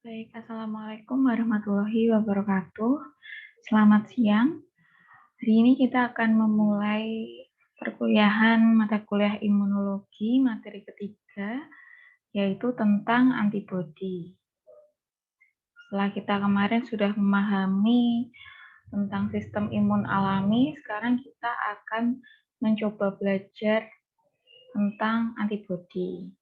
Baik, Assalamualaikum warahmatullahi wabarakatuh. Selamat siang. Hari ini kita akan memulai perkuliahan mata kuliah imunologi materi ketiga, yaitu tentang antibodi. Setelah kita kemarin sudah memahami tentang sistem imun alami, sekarang kita akan mencoba belajar tentang antibodi.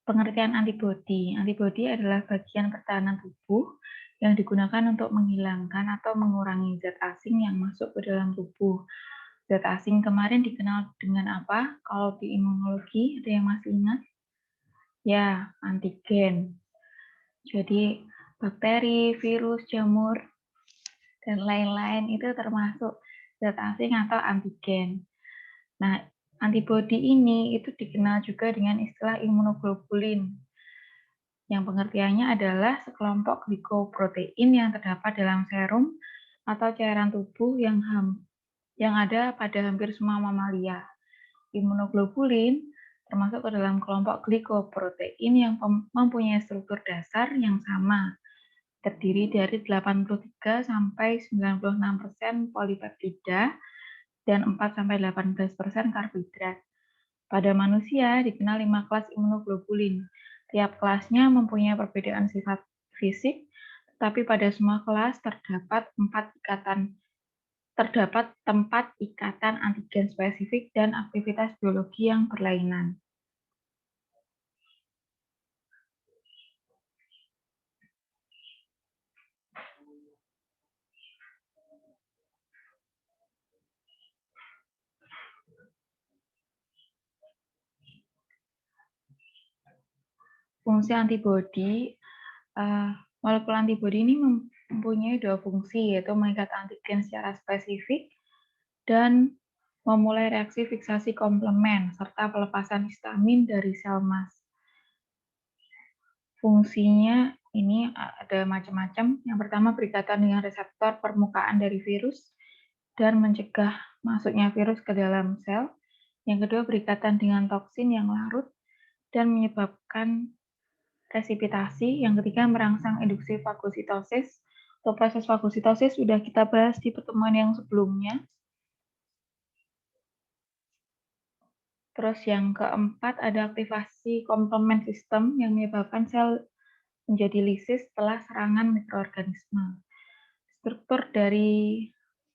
Pengertian antibodi. Antibodi adalah bagian pertahanan tubuh yang digunakan untuk menghilangkan atau mengurangi zat asing yang masuk ke dalam tubuh. Zat asing kemarin dikenal dengan apa? Kalau di imunologi, ada yang masih ingat? Ya, antigen. Jadi, bakteri, virus, jamur, dan lain-lain itu termasuk zat asing atau antigen. Nah, antibodi ini itu dikenal juga dengan istilah imunoglobulin, yang pengertiannya adalah sekelompok glikoprotein yang terdapat dalam serum atau cairan tubuh yang ada pada hampir semua mamalia. Imunoglobulin termasuk ke dalam kelompok glikoprotein yang mempunyai struktur dasar yang sama, terdiri dari 83 sampai 96% polipeptida dan 4 sampai 18% karbohidrat. Pada manusia dikenal 5 kelas imunoglobulin. Tiap kelasnya mempunyai perbedaan sifat fisik, tetapi pada semua kelas terdapat tempat ikatan antigen spesifik dan aktivitas biologi yang berlainan. Fungsi antibodi, molekul antibodi ini mempunyai dua fungsi, yaitu mengikat antigen secara spesifik dan memulai reaksi fiksasi komplement serta pelepasan histamin dari sel mas. Fungsinya ini ada macam-macam. Yang pertama, berikatan dengan reseptor permukaan dari virus dan mencegah masuknya virus ke dalam sel. Yang kedua, berikatan dengan toksin yang larut dan menyebabkan resipitasi. Yang ketiga, merangsang induksi fagositosis. Untuk proses fagositosis sudah kita bahas di pertemuan yang sebelumnya. Terus yang keempat, ada aktivasi komplement sistem yang menyebabkan sel menjadi lisis setelah serangan mikroorganisme. Struktur dari,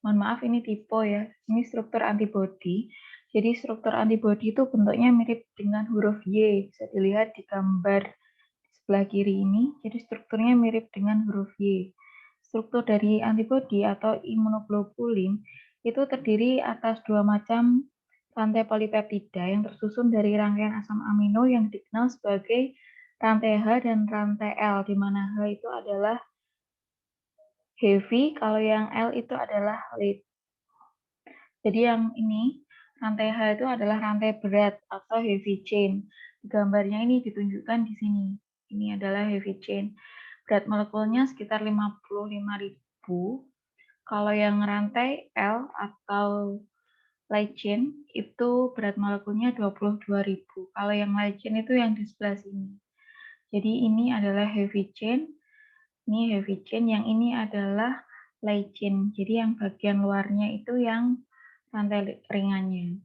mohon maaf ini tipe ya, ini struktur antibodi. Jadi struktur antibodi itu bentuknya mirip dengan huruf Y, bisa dilihat di gambar di sebelah kiri ini. Jadi strukturnya mirip dengan huruf Y. Struktur dari antibodi atau imunoglobulin itu terdiri atas dua macam rantai polipeptida yang tersusun dari rangkaian asam amino yang dikenal sebagai rantai H dan rantai L, di mana H itu adalah heavy, kalau yang L itu adalah light. Jadi yang ini, rantai H itu adalah rantai berat atau heavy chain. Gambarnya ini ditunjukkan di sini. Ini adalah heavy chain. Berat molekulnya sekitar 55.000. Kalau yang rantai L atau light chain itu berat molekulnya 22.000. Kalau yang light chain itu yang di sebelah sini. Jadi ini adalah heavy chain. Ini heavy chain, yang ini adalah light chain. Jadi yang bagian luarnya itu yang rantai ringannya.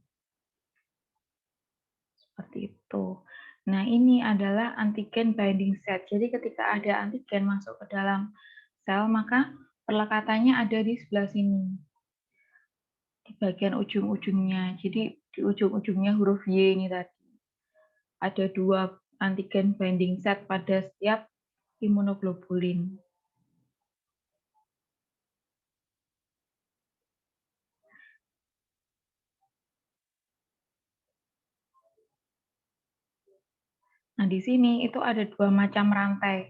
Seperti itu. Nah, ini adalah antigen binding set. Jadi ketika ada antigen masuk ke dalam sel, maka perlekatannya ada di sebelah sini. Di bagian ujung-ujungnya. Jadi di ujung-ujungnya huruf Y ini tadi. Ada dua antigen binding set pada setiap imunoglobulin. Nah, di sini itu ada dua macam rantai.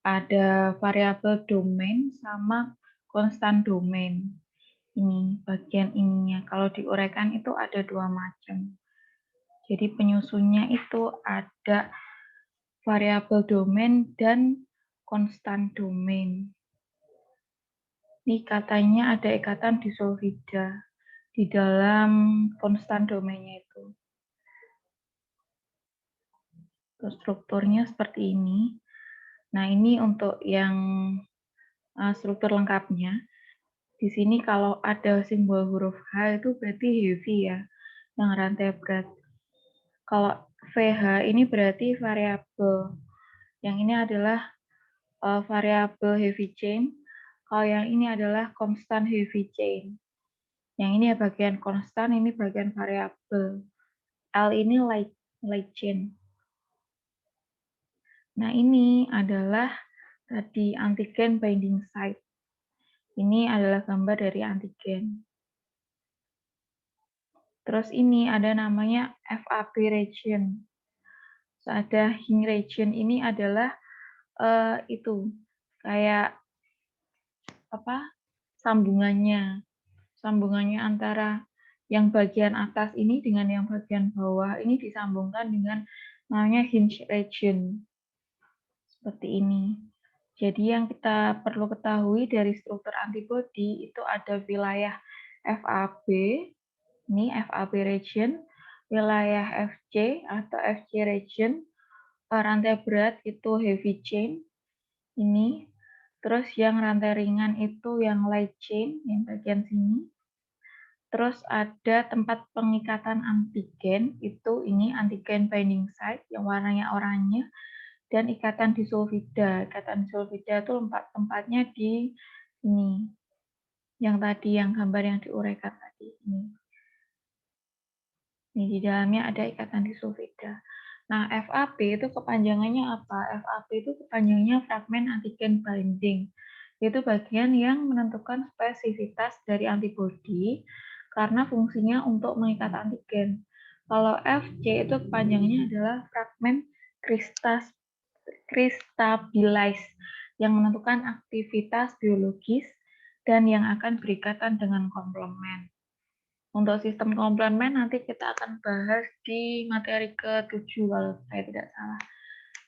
Ada variabel domain sama konstan domain. Ini bagian ininya. Kalau diuraikan itu ada dua macam. Jadi penyusunnya itu ada variabel domain dan konstan domain. Ini katanya ada ikatan disulfida di dalam konstan domainnya itu. Strukturnya seperti ini. Nah, ini untuk yang struktur lengkapnya. Di sini kalau ada simbol huruf H itu berarti heavy ya, yang rantai berat. Kalau VH ini berarti variabel. Yang ini adalah variabel heavy chain. Kalau yang ini adalah constant heavy chain. Yang ini ya bagian konstan, ini bagian variabel. L ini light chain. Nah, ini adalah tadi antigen binding site. Ini adalah gambar dari antigen. Terus ini ada namanya FAB region. Terus ada Hing region, ini adalah itu kayak apa? Sambungannya antara yang bagian atas ini dengan yang bagian bawah ini disambungkan dengan namanya hinge region. Seperti ini. Jadi yang kita perlu ketahui dari struktur antibodi itu ada wilayah FAB, ini FAB region, wilayah FC atau FC region, rantai berat itu heavy chain, ini, terus yang rantai ringan itu yang light chain, yang bagian sini, terus ada tempat pengikatan antigen, itu ini antigen binding site yang warnanya oranye, dan ikatan disulfida. Ikatan disulfida itu tempatnya di sini. Yang tadi, yang gambar yang diuraikan tadi. Ini di dalamnya ada ikatan disulfida. Nah, FAB itu kepanjangannya apa? FAB itu kepanjangannya fragmen antigen binding. Itu bagian yang menentukan spesifitas dari antibodi karena fungsinya untuk mengikat antigen. Kalau FC itu kepanjangannya adalah fragmen kristabilize yang menentukan aktivitas biologis dan yang akan berikatan dengan komplement. Untuk sistem komplement nanti kita akan bahas di materi ke-7 kalau saya tidak salah.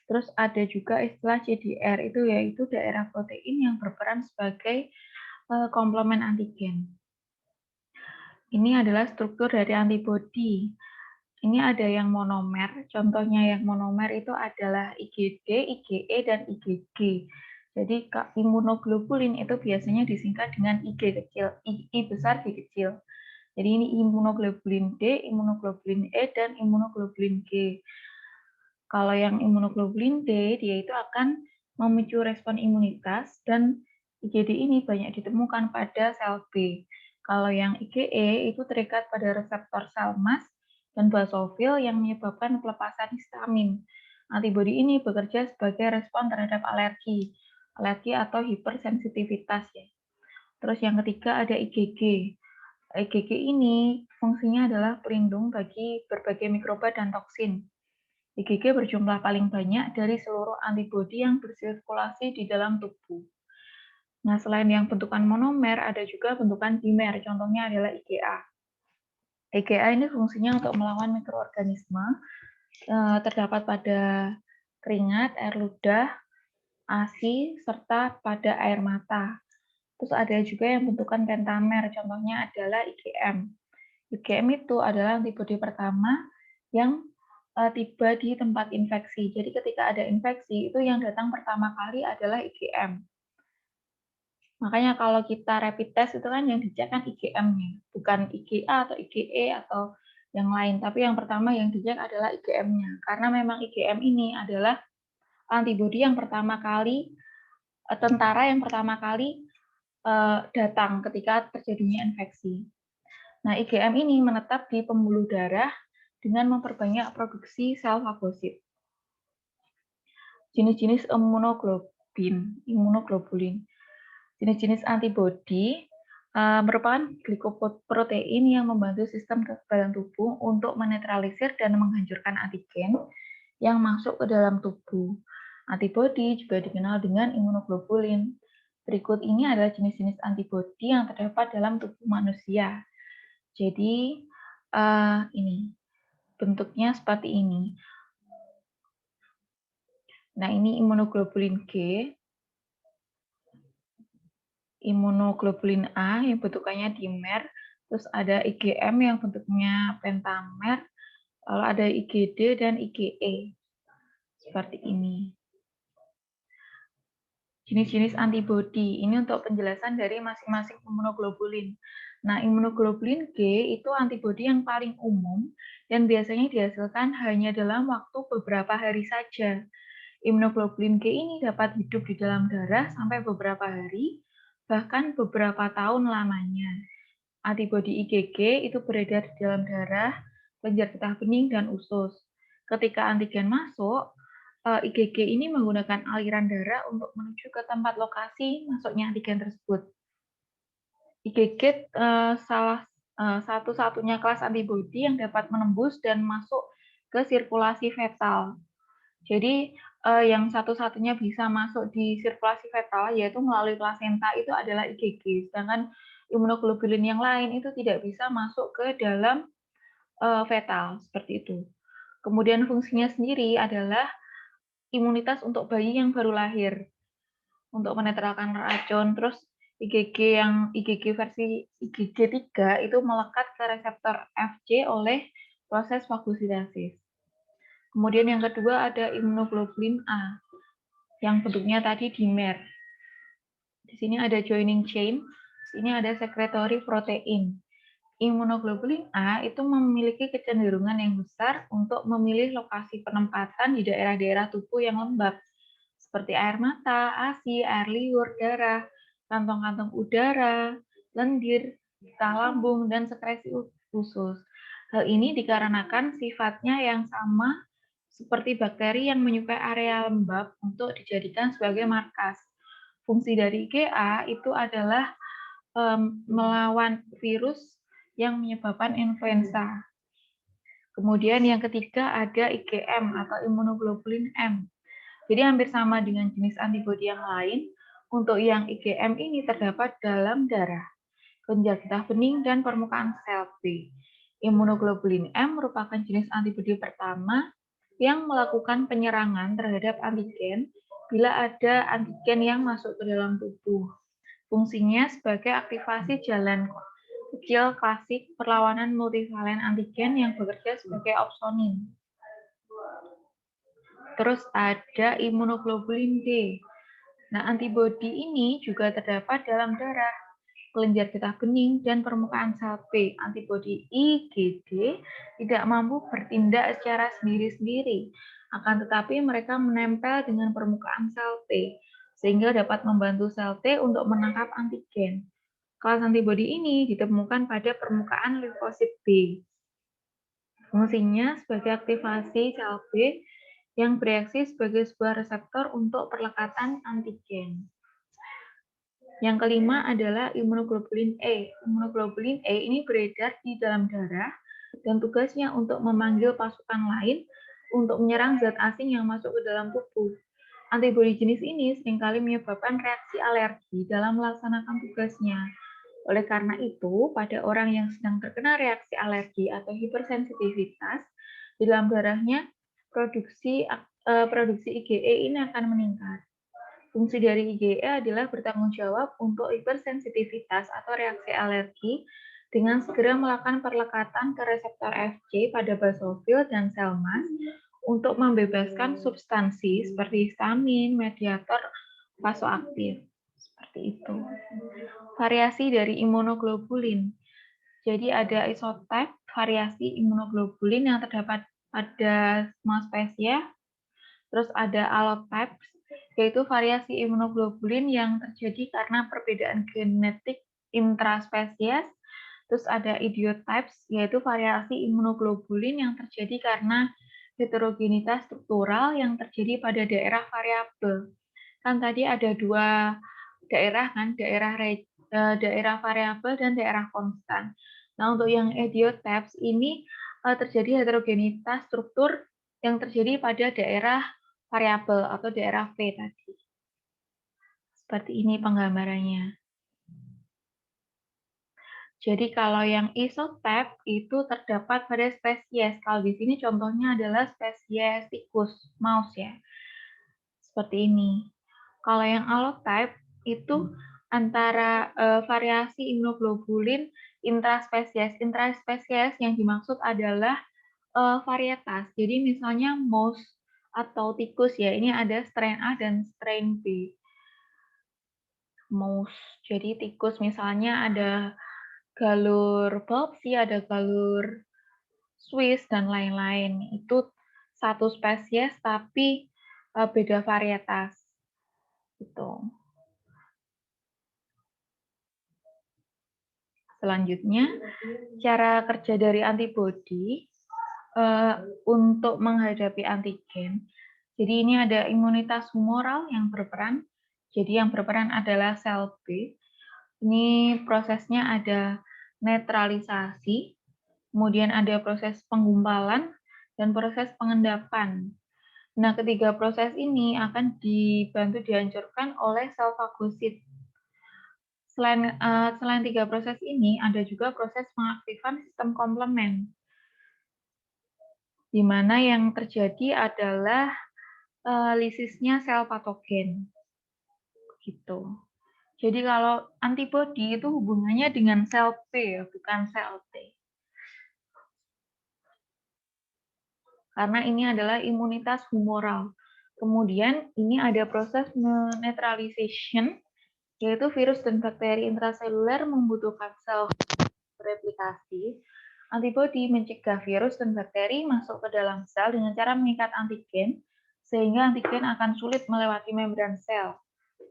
Terus ada juga istilah CDR, itu yaitu daerah protein yang berperan sebagai komplement antigen. Ini adalah struktur dari antibodi. Ini ada yang monomer, contohnya yang monomer itu adalah IgD, IgE, dan IgG. Jadi imunoglobulin itu biasanya disingkat dengan IG kecil, I besar, G kecil. Jadi ini imunoglobulin D, imunoglobulin E, dan imunoglobulin G. Kalau yang imunoglobulin D, dia itu akan memicu respon imunitas, dan IgD ini banyak ditemukan pada sel B. Kalau yang IgE itu terikat pada reseptor sel MAS dan basofil yang menyebabkan pelepasan histamin. Antibodi ini bekerja sebagai respon terhadap alergi atau hipersensitivitas ya. Terus yang ketiga ada IgG. IgG ini fungsinya adalah pelindung bagi berbagai mikroba dan toksin. IgG berjumlah paling banyak dari seluruh antibodi yang bersirkulasi di dalam tubuh. Nah, selain yang bentukan monomer, ada juga bentukan dimer, contohnya adalah IgA. IgA ini fungsinya untuk melawan mikroorganisme, terdapat pada keringat, air ludah, ASI, serta pada air mata. Terus ada juga yang bentukan pentamer, contohnya adalah IgM. IgM itu adalah antibodi pertama yang tiba di tempat infeksi. Jadi ketika ada infeksi, itu yang datang pertama kali adalah IgM. Makanya kalau kita rapid test itu kan yang dicek kan IgM-nya, bukan IgA atau IgE atau yang lain. Tapi yang pertama yang dicek adalah IgM-nya. Karena memang IgM ini adalah antibodi yang pertama kali, tentara yang pertama kali datang ketika terjadinya infeksi. Nah, IgM ini menetap di pembuluh darah dengan memperbanyak produksi sel fagosit. Jenis-jenis imunoglobulin. Jenis-jenis antibodi merupakan glikoprotein yang membantu sistem kekebalan tubuh untuk menetralisir dan menghancurkan antigen yang masuk ke dalam tubuh. Antibodi juga dikenal dengan imunoglobulin. Berikut ini adalah jenis-jenis antibodi yang terdapat dalam tubuh manusia. Jadi ini bentuknya seperti ini. Nah, ini imunoglobulin G, imunoglobulin A yang bentukannya dimer, terus ada IgM yang bentuknya pentamer, lalu ada IgD dan IgE. seperti ini. Jenis-jenis antibodi ini untuk penjelasan dari masing-masing imunoglobulin. Nah, imunoglobulin G itu antibodi yang paling umum dan biasanya dihasilkan hanya dalam waktu beberapa hari saja. Imunoglobulin G ini dapat hidup di dalam darah sampai beberapa hari, bahkan beberapa tahun lamanya. Antibodi IgG itu beredar di dalam darah, kelenjar getah bening, dan usus. Ketika antigen masuk, IgG ini menggunakan aliran darah untuk menuju ke tempat lokasi masuknya antigen tersebut. IgG salah satu-satunya kelas antibodi yang dapat menembus dan masuk ke sirkulasi fetal. Jadi yang satu-satunya bisa masuk di sirkulasi fetal yaitu melalui plasenta itu adalah IgG, sedangkan imunoglobulin yang lain itu tidak bisa masuk ke dalam fetal seperti itu. Kemudian fungsinya sendiri adalah imunitas untuk bayi yang baru lahir, untuk menetralkan racun. Terus IgG versi IgG3 itu melekat ke reseptor Fc oleh proses fagositosis. Kemudian yang kedua ada imunoglobulin A, yang bentuknya tadi dimer. Di sini ada joining chain, ini ada secretory protein. Imunoglobulin A itu memiliki kecenderungan yang besar untuk memilih lokasi penempatan di daerah-daerah tubuh yang lembab, seperti air mata, ASI, air liur, darah, kantong-kantong udara, lendir, getah lambung, dan sekresi usus. Hal ini dikarenakan sifatnya yang sama seperti bakteri yang menyukai area lembab untuk dijadikan sebagai markas. Fungsi dari IgA itu adalah melawan virus yang menyebabkan influenza. Kemudian yang ketiga ada IgM atau imunoglobulin M. Jadi hampir sama dengan jenis antibodi yang lain. Untuk yang IgM ini terdapat dalam darah, kelenjar getah bening, dan permukaan sel B. Imunoglobulin M merupakan jenis antibodi pertama yang melakukan penyerangan terhadap antigen bila ada antigen yang masuk ke dalam tubuh. Fungsinya sebagai aktivasi jalan kecil klasik perlawanan multivalen antigen yang bekerja sebagai opsonin. Terus ada imunoglobulin D. Nah, antibodi ini juga terdapat dalam darah, kelenjar getah bening, dan permukaan sel B. Antibodi IgD tidak mampu bertindak secara sendiri-sendiri, akan tetapi mereka menempel dengan permukaan sel T, sehingga dapat membantu sel T untuk menangkap antigen. Kelas antibodi ini ditemukan pada permukaan limfosit B. Fungsinya sebagai aktivasi sel B yang bereaksi sebagai sebuah reseptor untuk perlekatan antigen. Yang kelima adalah imunoglobulin E. Imunoglobulin E ini beredar di dalam darah dan tugasnya untuk memanggil pasukan lain untuk menyerang zat asing yang masuk ke dalam tubuh. Antibodi jenis ini seringkali menyebabkan reaksi alergi dalam melaksanakan tugasnya. Oleh karena itu, pada orang yang sedang terkena reaksi alergi atau hipersensitivitas, di dalam darahnya produksi IgE ini akan meningkat. Fungsi dari IgE adalah bertanggung jawab untuk hipersensitivitas atau reaksi alergi dengan segera melakukan perlekatan ke reseptor Fc pada basofil dan sel mas untuk membebaskan substansi seperti histamin, mediator vasoaktif. Seperti itu. Variasi dari imunoglobulin. Jadi ada isotip variasi imunoglobulin yang terdapat pada semua spesies. Terus ada allotypes, yaitu variasi imunoglobulin yang terjadi karena perbedaan genetik intraspesies. Terus ada idiotypes, yaitu variasi imunoglobulin yang terjadi karena heterogenitas struktural yang terjadi pada daerah variabel. Kan tadi ada dua daerah kan, daerah variabel dan daerah konstan. Nah, untuk yang idiotypes ini terjadi heterogenitas struktur yang terjadi pada daerah variabel atau daerah V tadi. Seperti ini penggambarannya. Jadi kalau yang isotype itu terdapat pada spesies. Kalau di sini contohnya adalah spesies tikus, mouse ya. Seperti ini. Kalau yang allotype itu antara variasi imunoglobulin intraspesies. Intraspesies yang dimaksud adalah varietas. Jadi misalnya mouse atau tikus ya. Ini ada strain A dan strain B. Mouse. Jadi tikus misalnya ada galur Bobbsey, ada galur Swiss dan lain-lain. Itu satu spesies tapi beda varietas. Gitu. Selanjutnya, cara kerja dari antibodi untuk menghadapi antigen. Jadi ini ada imunitas humoral yang berperan. Jadi yang berperan adalah sel B. Ini prosesnya ada netralisasi, kemudian ada proses penggumpalan, dan proses pengendapan. Nah, ketiga proses ini akan dibantu dihancurkan oleh sel fagosit. Selain tiga proses ini, ada juga proses pengaktifan sistem komplement, di mana yang terjadi adalah lisisnya sel patogen. Gitu. Jadi kalau antibodi itu hubungannya dengan sel P, bukan sel T. Karena ini adalah imunitas humoral. Kemudian ini ada proses neutralization, yaitu virus dan bakteri intraseluler membutuhkan sel replikasi. Antibodi mencegah virus dan bakteri masuk ke dalam sel dengan cara mengikat antigen, sehingga antigen akan sulit melewati membran sel.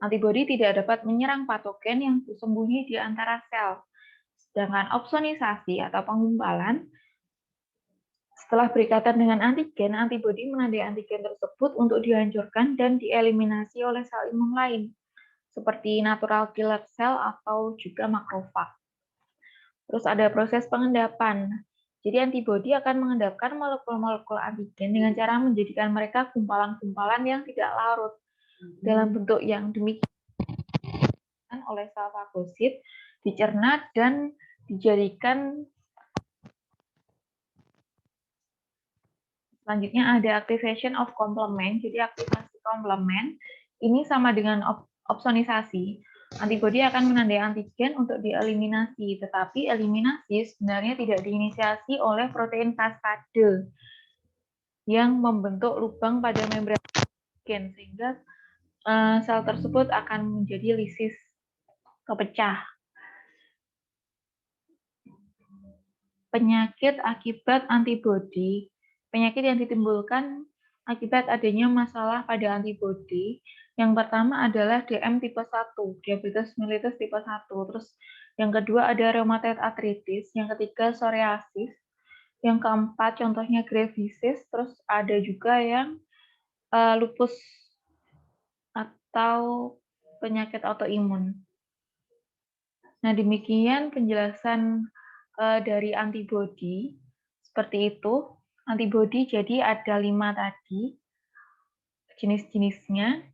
Antibodi tidak dapat menyerang patogen yang bersembunyi di antara sel. Sedangkan opsonisasi atau penggumpalan, setelah berikatan dengan antigen, antibodi menandai antigen tersebut untuk dihancurkan dan dieliminasi oleh sel imun lain, seperti natural killer cell atau juga makrofag. Terus ada proses pengendapan. Jadi antibodi akan mengendapkan molekul-molekul antigen dengan cara menjadikan mereka gumpalan-gumpalan yang tidak larut dalam bentuk yang demikian oleh sel fagosit, dicerna dan dijadikan. Selanjutnya ada activation of complement. Jadi aktivasi komplement ini sama dengan opsonisasi. Antibodi akan menandai antigen untuk dieliminasi, tetapi eliminasi sebenarnya tidak diinisiasi oleh protein kaskade yang membentuk lubang pada membran antigen, sehingga sel tersebut akan menjadi lisis, kepecah. Penyakit akibat antibodi. Penyakit yang ditimbulkan akibat adanya masalah pada antibodi. Yang pertama adalah DM tipe 1, diabetes mellitus tipe 1. Terus yang kedua ada rheumatoid arthritis, yang ketiga psoriasis, yang keempat contohnya Graves' disease, terus ada juga yang lupus atau penyakit autoimun. Nah, demikian penjelasan dari antibodi. Seperti itu. Antibodi jadi ada 5 tadi jenis-jenisnya.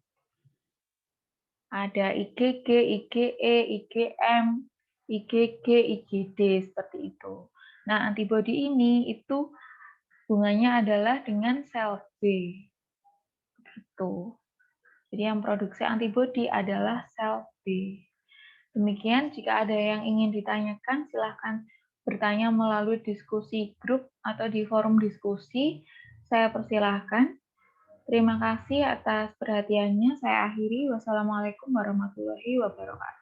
Ada IgG, IgE, IgM, IgG, IgD, seperti itu. Nah, antibodi ini itu hubungannya adalah dengan sel B. Gitu. Jadi yang produksi antibodi adalah sel B. Demikian, jika ada yang ingin ditanyakan, silahkan bertanya melalui diskusi grup atau di forum diskusi. Saya persilahkan. Terima kasih atas perhatiannya. Saya akhiri. Wassalamualaikum warahmatullahi wabarakatuh.